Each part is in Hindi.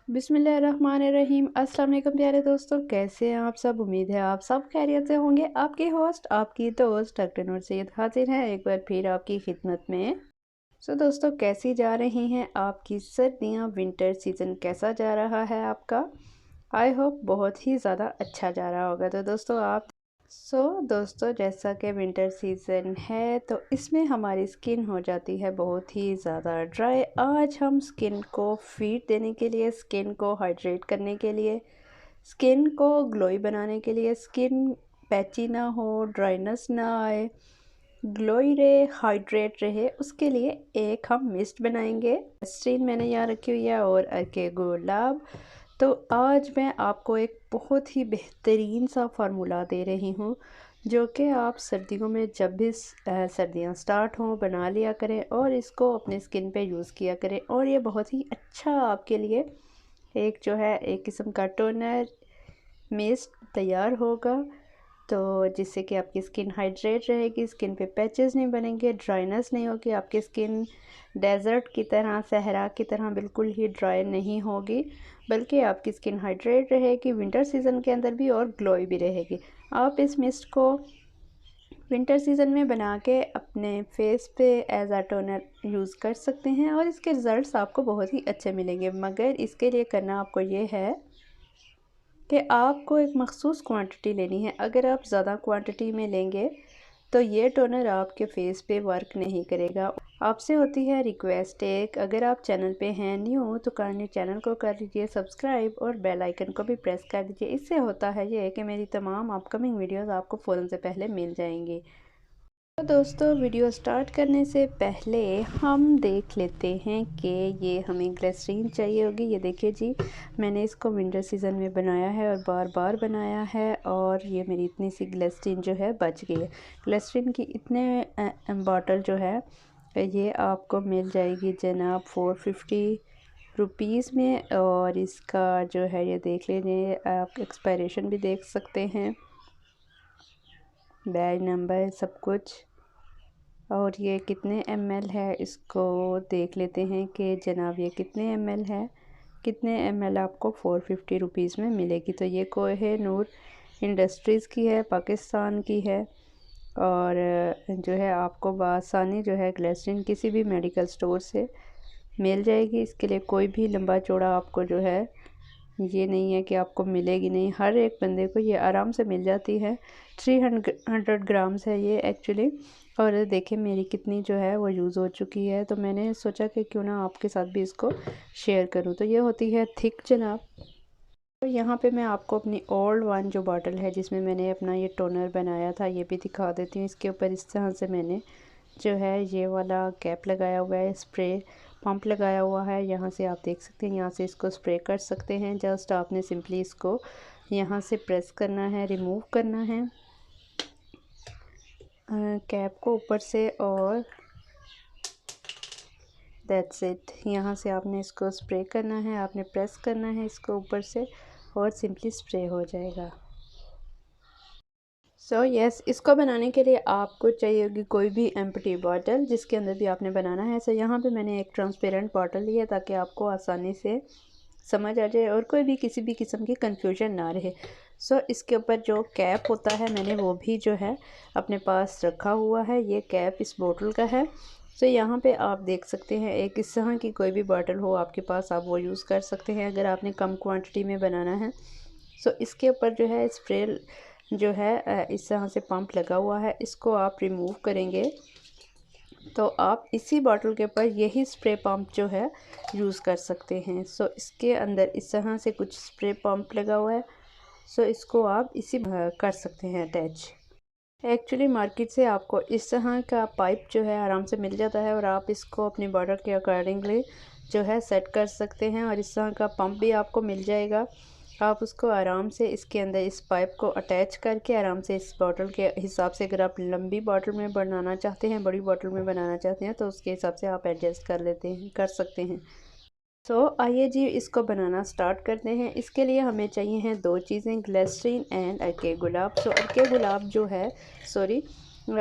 बिस्मिल्लाहिर्रहमानिर्रहीम। अस्सलाम वालेकुम प्यारे दोस्तों, कैसे हैं आप सब। उम्मीद है आप सब खैरियत से होंगे। आपकी होस्ट आपकी दोस्त डॉक्टर नूर सैयद हाजिर हैं एक बार फिर आपकी खिदमत में। दोस्तों, कैसी जा रही हैं आपकी सर्दियां, विंटर सीज़न कैसा जा रहा है आपका। आई होप बहुत ही ज़्यादा अच्छा जा रहा होगा। तो दोस्तों दोस्तों, जैसा कि विंटर सीज़न है तो इसमें हमारी स्किन हो जाती है बहुत ही ज़्यादा ड्राई। आज हम स्किन को फीड देने के लिए, स्किन को हाइड्रेट करने के लिए, स्किन को ग्लोई बनाने के लिए, स्किन पैची ना हो, ड्राइनेस ना आए, ग्लोई रहे, हाइड्रेट रहे, उसके लिए एक हम मिस्ट बनाएंगे। स्ट्रीन मैंने यहाँ रखी हुई है और अर्के गुलाब। तो आज मैं आपको एक बहुत ही बेहतरीन सा फार्मूला दे रही हूँ जो कि आप सर्दियों में जब भी सर्दियाँ स्टार्ट हों बना लिया करें और इसको अपने स्किन पे यूज़ किया करें। और ये बहुत ही अच्छा आपके लिए एक जो है एक किस्म का टोनर मिस्ट तैयार होगा, तो जिससे कि आपकी स्किन हाइड्रेट रहेगी, स्किन पे पैचेस नहीं बनेंगे, ड्राइनेस नहीं होगी, आपकी स्किन डेजर्ट की तरह, सहरा की तरह बिल्कुल ही ड्राई नहीं होगी, बल्कि आपकी स्किन हाइड्रेट रहेगी विंटर सीज़न के अंदर भी और ग्लोई भी रहेगी। आप इस मिस्ट को विंटर सीज़न में बना के अपने फेस पे एज आ टोनर यूज़ कर सकते हैं और इसके रिज़ल्ट्स आपको बहुत ही अच्छे मिलेंगे। मगर इसके लिए करना आपको ये है कि आपको एक मखसूस क्वांटिटी लेनी है। अगर आप ज़्यादा क्वांटिटी में लेंगे तो ये टोनर आपके फेस पे वर्क नहीं करेगा। आपसे होती है रिक्वेस्ट एक, अगर आप चैनल पे हैं न्यू तो काइंडली चैनल को कर लीजिए सब्सक्राइब और बेल आइकन को भी प्रेस कर दीजिए। इससे होता है ये कि मेरी तमाम अपकमिंग वीडियोस आपको फ़ौरन से पहले मिल जाएंगी। तो दोस्तों, वीडियो स्टार्ट करने से पहले हम देख लेते हैं कि ये हमें ग्लिसरीन चाहिए होगी। ये देखिए जी, मैंने इसको विंटर सीज़न में बनाया है और बार बार बनाया है और ये मेरी इतनी सी ग्लिसरीन जो है बच गई है। ग्लिसरीन की इतने बॉटल जो है ये आपको मिल जाएगी जनाब 450 रुपीज़ में। और इसका जो है ये देख लीजिए, आप एक्सपायरेशन भी देख सकते हैं, बैग नंबर सब कुछ। और ये कितने ml है इसको देख लेते हैं कि जनाब ये कितने ml है, कितने ml आपको 450 रुपीज़ में मिलेगी। तो ये कोहिनूर इंडस्ट्रीज़ की है, पाकिस्तान की है। और जो है आपको बआसानी जो है ग्लिसरीन किसी भी मेडिकल स्टोर से मिल जाएगी। इसके लिए कोई भी लंबा चौड़ा आपको जो है ये नहीं है कि आपको मिलेगी नहीं, हर एक बंदे को ये आराम से मिल जाती है। 300 ग्राम्स है ये एक्चुअली। और देखिए मेरी कितनी जो है वो यूज़ हो चुकी है, तो मैंने सोचा कि क्यों ना आपके साथ भी इसको शेयर करूं। तो ये होती है थिक जनाब। तो यहाँ पे मैं आपको अपनी ओल्ड वन जो बॉटल है जिसमें मैंने अपना ये टोनर बनाया था ये भी दिखा देती हूँ। इसके ऊपर इस तरह से मैंने जो है ये वाला कैप लगाया हुआ है, स्प्रे पंप लगाया हुआ है। यहाँ से आप देख सकते हैं, यहाँ से इसको स्प्रे कर सकते हैं। जस्ट आपने सिंपली इसको यहाँ से प्रेस करना है, रिमूव करना है कैप को ऊपर से, और दैट्स इट। यहाँ से आपने इसको स्प्रे करना है, आपने प्रेस करना है इसको ऊपर से और सिंपली स्प्रे हो जाएगा। यस, इसको बनाने के लिए आपको चाहिए होगी कोई भी एम्प्टी बॉटल जिसके अंदर भी आपने बनाना है। यहाँ पे मैंने एक ट्रांसपेरेंट बॉटल ली है ताकि आपको आसानी से समझ आ जाए और कोई भी किसी भी किस्म की कंफ्यूजन ना रहे। इसके ऊपर जो कैप होता है मैंने वो भी जो है अपने पास रखा हुआ है। ये कैप इस बोतल का है। यहाँ पे आप देख सकते हैं एक इस तरह की कोई भी बॉटल हो आपके पास, आप वो यूज़ कर सकते हैं अगर आपने कम क्वांटिटी में बनाना है। इसके ऊपर जो है स्प्रे जो है इस तरह से पंप लगा हुआ है, इसको आप रिमूव करेंगे तो आप इसी बॉटल के ऊपर यही स्प्रे पंप जो है यूज़ कर सकते हैं। इसके अंदर इस तरह से कुछ स्प्रे पंप लगा हुआ है। इसको आप इसी कर सकते हैं अटैच। एक्चुअली मार्केट से आपको इस तरह का पाइप जो है आराम से मिल जाता है और आप इसको अपनी बॉटल के अकॉर्डिंगली जो है सेट कर सकते हैं। और इस तरह का पंप भी आपको मिल जाएगा। आप उसको आराम से इसके अंदर इस पाइप को अटैच करके आराम से इस बॉटल के हिसाब से, अगर आप लंबी बॉटल में बनाना चाहते हैं, बड़ी बॉटल में बनाना चाहते हैं, तो उसके हिसाब से आप एडजस्ट कर सकते हैं। आइए जी इसको बनाना स्टार्ट करते हैं। इसके लिए हमें चाहिए हैं दो चीज़ें, ग्लिसरीन एंड अर्के गुलाब। अर्के गुलाब जो है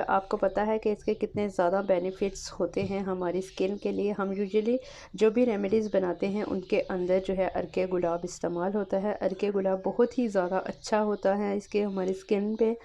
आपको पता है कि इसके कितने ज़्यादा बेनिफिट्स होते हैं हमारी स्किन के लिए। हम यूजुअली जो भी रेमेडीज़ बनाते हैं उनके अंदर जो है अर्के गुलाब इस्तेमाल होता है। अर्के गुलाब बहुत ही ज़्यादा अच्छा होता है, इसके हमारी स्किन पे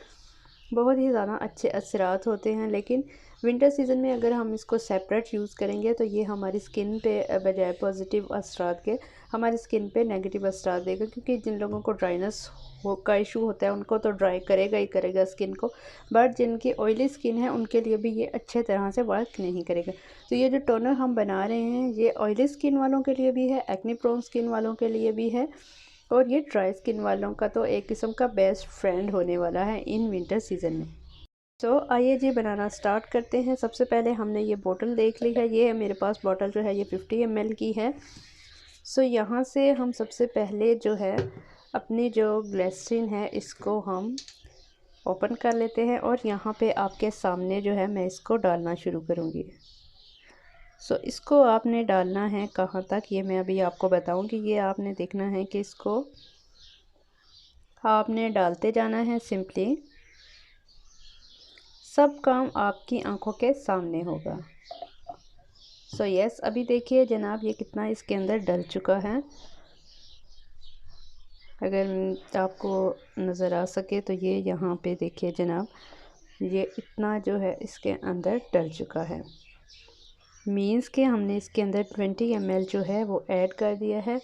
बहुत ही ज़्यादा अच्छे असरात होते हैं। लेकिन विंटर सीज़न में अगर हम इसको सेपरेट यूज़ करेंगे तो ये हमारी स्किन पे बजाय पॉजिटिव असरात के हमारी स्किन पे नेगेटिव असरात देगा, क्योंकि जिन लोगों को ड्राइनेस का इशू होता है उनको तो ड्राई करेगा ही करेगा स्किन को, बट जिनकी ऑयली स्किन है उनके लिए भी ये अच्छे तरह से वर्क नहीं करेगा। तो ये जो टोनर हम बना रहे हैं ये ऑयली स्किन वालों के लिए भी है, एक्ने प्रोन स्किन वालों के लिए भी है, और ये ड्राई स्किन वालों का तो एक किस्म का बेस्ट फ्रेंड होने वाला है इन विंटर सीज़न में। तो आइए जी बनाना स्टार्ट करते हैं। सबसे पहले हमने ये बोतल देख ली है, ये है मेरे पास बोतल जो है ये 50 ml की है। सो यहाँ से हम सबसे पहले जो है अपनी जो ग्लिसरीन है इसको हम ओपन कर लेते हैं, और यहाँ पे आपके सामने जो है मैं इसको डालना शुरू करूँगी। सो इसको आपने डालना है कहाँ तक, ये मैं अभी आपको बताऊँगी। ये आपने देखना है कि इसको आपने डालते जाना है सिंपली। सब काम आपकी आंखों के सामने होगा। सो यस, अभी देखिए जनाब ये कितना इसके अंदर डल चुका है। अगर आपको नज़र आ सके तो ये यहाँ पे देखिए जनाब, ये इतना जो है इसके अंदर डल चुका है। मीन्स कि हमने इसके अंदर 20 ml जो है वो ऐड कर दिया है।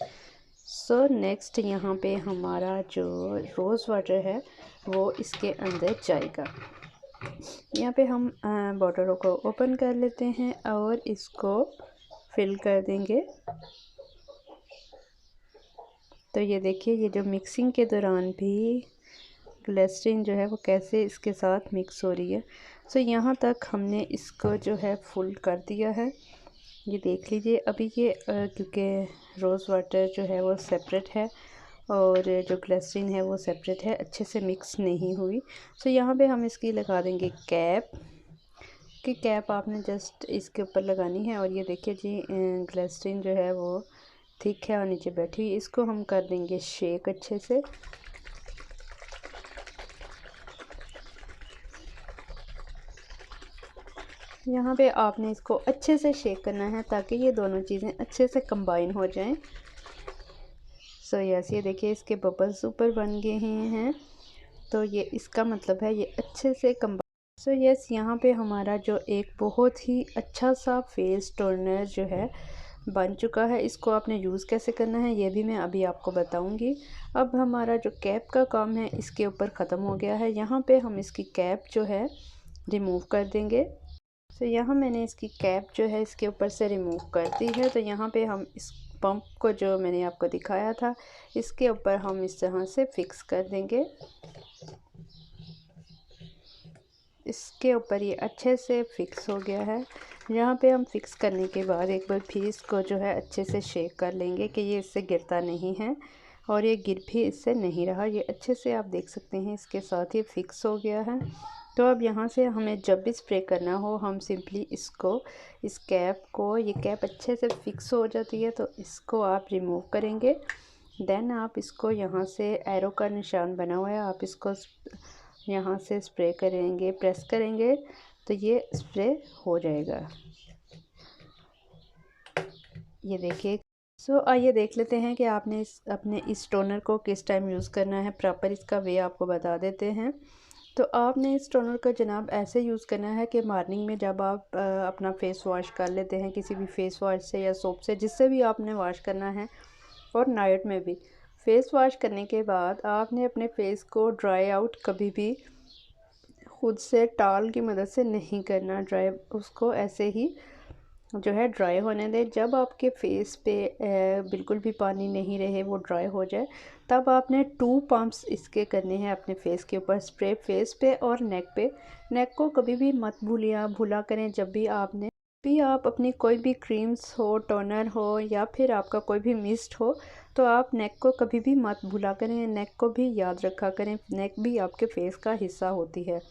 सो नेक्स्ट यहाँ पे हमारा जो रोज़ वाटर है वो इसके अंदर जाएगा। यहाँ पे हम बॉटलों को ओपन कर लेते हैं और इसको फिल कर देंगे। तो ये देखिए ये जो मिक्सिंग के दौरान भी ग्लिसरीन जो है वो कैसे इसके साथ मिक्स हो रही है। सो यहाँ तक हमने इसको जो है फुल कर दिया है, ये देख लीजिए। अभी ये क्योंकि रोज़ वाटर जो है वो सेपरेट है और जो ग्लिसरीन है वो सेपरेट है, अच्छे से मिक्स नहीं हुई। सो यहाँ पे हम इसकी लगा देंगे कैप, कि कैप आपने जस्ट इसके ऊपर लगानी है। और ये देखिए जी ग्लिसरीन जो है वो थिक है और नीचे बैठी हुई। इसको हम कर देंगे शेक अच्छे से। यहाँ पे आपने इसको अच्छे से शेक करना है ताकि ये दोनों चीज़ें अच्छे से कंबाइन हो जाएं। सो यस, ये देखिए इसके बबल्स ऊपर बन गए हैं, तो ये इसका मतलब है ये अच्छे से कंबाइन। सो यस, यहाँ पे हमारा जो एक बहुत ही अच्छा सा फेस टोनर जो है बन चुका है। इसको आपने यूज़ कैसे करना है ये भी मैं अभी आपको बताऊंगी। अब हमारा जो कैप का काम है इसके ऊपर ख़त्म हो गया है। यहाँ पे हम इसकी कैप जो है रिमूव कर देंगे। तो यहाँ मैंने इसकी कैप जो है इसके ऊपर से रिमूव कर दी है। तो यहाँ पे हम इस पंप को जो मैंने आपको दिखाया था इसके ऊपर हम इस तरह से फिक्स कर देंगे। इसके ऊपर ये अच्छे से फिक्स हो गया है। यहाँ पे हम फिक्स करने के बाद एक बार फिर इसको जो है अच्छे से शेक कर लेंगे कि ये इससे गिरता नहीं है, और ये गिर भी इससे नहीं रहा। ये अच्छे से आप देख सकते हैं इसके साथ ही फिक्स हो गया है। तो अब यहाँ से हमें जब भी स्प्रे करना हो हम सिंपली इसको, इस कैप को, ये कैप अच्छे से फिक्स हो जाती है तो इसको आप रिमूव करेंगे। देन आप इसको यहाँ से एरो का निशान बना हुआ है, आप इसको यहाँ से स्प्रे करेंगे, प्रेस करेंगे तो ये स्प्रे हो जाएगा। ये देखिए। सो आइए देख लेते हैं कि आपने अपने इस टोनर को किस टाइम यूज़ करना है। प्रॉपर इसका वे आपको बता देते हैं। तो आपने इस टोनर का जनाब ऐसे यूज़ करना है कि मॉर्निंग में जब आप अपना फ़ेस वॉश कर लेते हैं किसी भी फ़ेस वॉश से या सोप से, जिससे भी आपने वॉश करना है, और नाइट में भी फ़ेस वॉश करने के बाद आपने अपने फ़ेस को ड्राई आउट कभी भी खुद से टॉवल की मदद से नहीं करना। ड्राई उसको ऐसे ही जो है ड्राई होने दें। जब आपके फेस पे बिल्कुल भी पानी नहीं रहे, वो ड्राई हो जाए, तब आपने 2 पंप्स इसके करने हैं अपने फेस के ऊपर, स्प्रे फेस पे और नेक पे। नेक को कभी भी मत भूला करें। जब भी आप अपनी कोई भी क्रीम्स हो, टोनर हो या फिर आपका कोई भी मिस्ट हो, तो आप नेक को कभी भी मत भूला करें। नेक को भी याद रखा करें, नेक भी आपके फेस का हिस्सा होती है।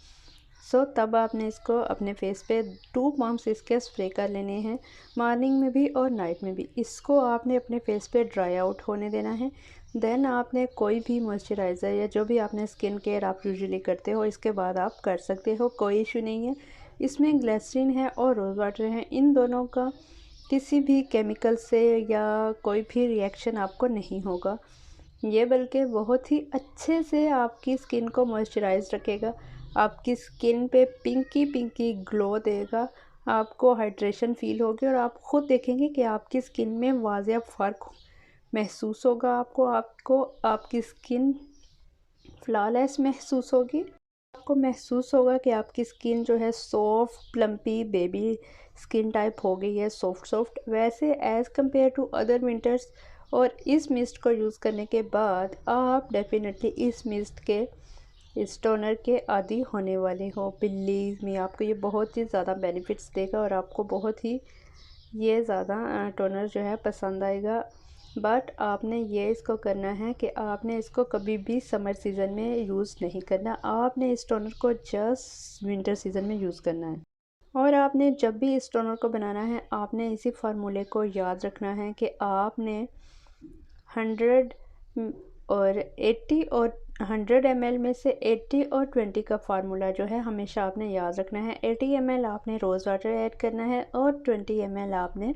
तब आपने इसको अपने फेस पे 2 पम्प्स इसके स्प्रे कर लेने हैं, मॉर्निंग में भी और नाइट में भी। इसको आपने अपने फेस पे ड्राई आउट होने देना है। देन आपने कोई भी मॉइस्चराइज़र या जो भी आपने स्किन केयर आप यूजुअली करते हो इसके बाद आप कर सकते हो, कोई इशू नहीं है। इसमें ग्लिसरीन है और रोज़ वाटर है, इन दोनों का किसी भी केमिकल से या कोई भी रिएक्शन आपको नहीं होगा। ये बल्कि बहुत ही अच्छे से आपकी स्किन को मॉइस्चराइज रखेगा, आपकी स्किन पे पिंकी पिंकी ग्लो देगा, आपको हाइड्रेशन फील होगी और आप खुद देखेंगे कि आपकी स्किन में वाज़ेह फ़र्क महसूस होगा। आपको आपकी स्किन फ्लॉलेस महसूस होगी। आपको महसूस होगा कि आपकी स्किन जो है soft plumpy baby skin type हो गई है, सॉफ्ट सॉफ्ट वैसे as compare to other winters. और इस मिस्ट को यूज़ करने के बाद आप डेफिनेटली इस मिस्ट के इस टोनर के आदी होने वाले हो। बिलीव मी, आपको ये बहुत ही ज़्यादा बेनिफिट्स देगा और आपको बहुत ही ये ज़्यादा टोनर जो है पसंद आएगा। बट आपने ये इसको करना है कि आपने इसको कभी भी समर सीज़न में यूज़ नहीं करना, आपने इस टोनर को जस्ट विंटर सीज़न में यूज़ करना है। और आपने जब भी इस टोनर को बनाना है आपने इसी फार्मूले को याद रखना है कि आपने 100 और 80 और 100 ml में से 80 और 20 का फार्मूला जो है हमेशा आपने याद रखना है। 80 ml आपने रोज़ वाटर ऐड करना है और 20 ml आपने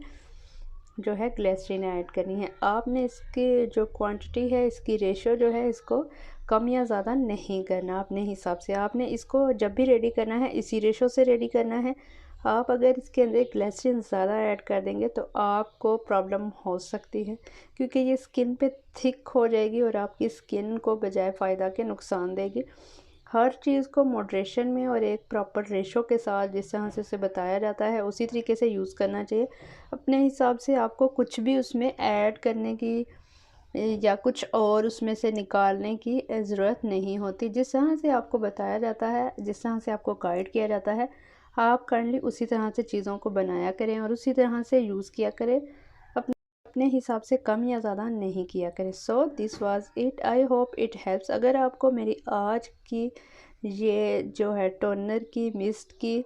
जो है ग्लिसरीन ऐड करनी है। आपने इसकी जो क्वांटिटी है, इसकी रेशो जो है, इसको कम या ज़्यादा नहीं करना अपने हिसाब से। आपने इसको जब भी रेडी करना है इसी रेशो से रेडी करना है। आप अगर इसके अंदर ग्लिसरीन ज़्यादा ऐड कर देंगे तो आपको प्रॉब्लम हो सकती है, क्योंकि ये स्किन पे थिक हो जाएगी और आपकी स्किन को बजाय फ़ायदा के नुकसान देगी। हर चीज़ को मॉडरेशन में और एक प्रॉपर रेशो के साथ जिस तरह से उसे बताया जाता है उसी तरीके से यूज़ करना चाहिए। अपने हिसाब से आपको कुछ भी उसमें ऐड करने की या कुछ और उसमें से निकालने की ज़रूरत नहीं होती। जिस तरह से आपको बताया जाता है, जिस तरह से आपको गाइड किया जाता है, आप काइंडली उसी तरह से चीज़ों को बनाया करें और उसी तरह से यूज़ किया करें। अपने हिसाब से कम या ज़्यादा नहीं किया करें। So this was it, I hope it helps. अगर आपको मेरी आज की ये जो है टोनर की मिस्ट की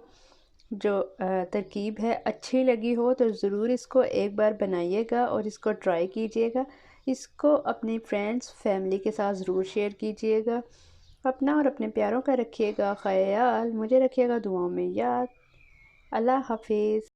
जो तरकीब है अच्छी लगी हो तो ज़रूर इसको एक बार बनाइएगा और इसको ट्राई कीजिएगा। इसको अपने फ्रेंड्स फैमिली के साथ ज़रूर शेयर कीजिएगा। अपना और अपने प्यारों का रखिएगा ख्याल, मुझे रखिएगा दुआओं में याद। अल्लाह हाफिज़।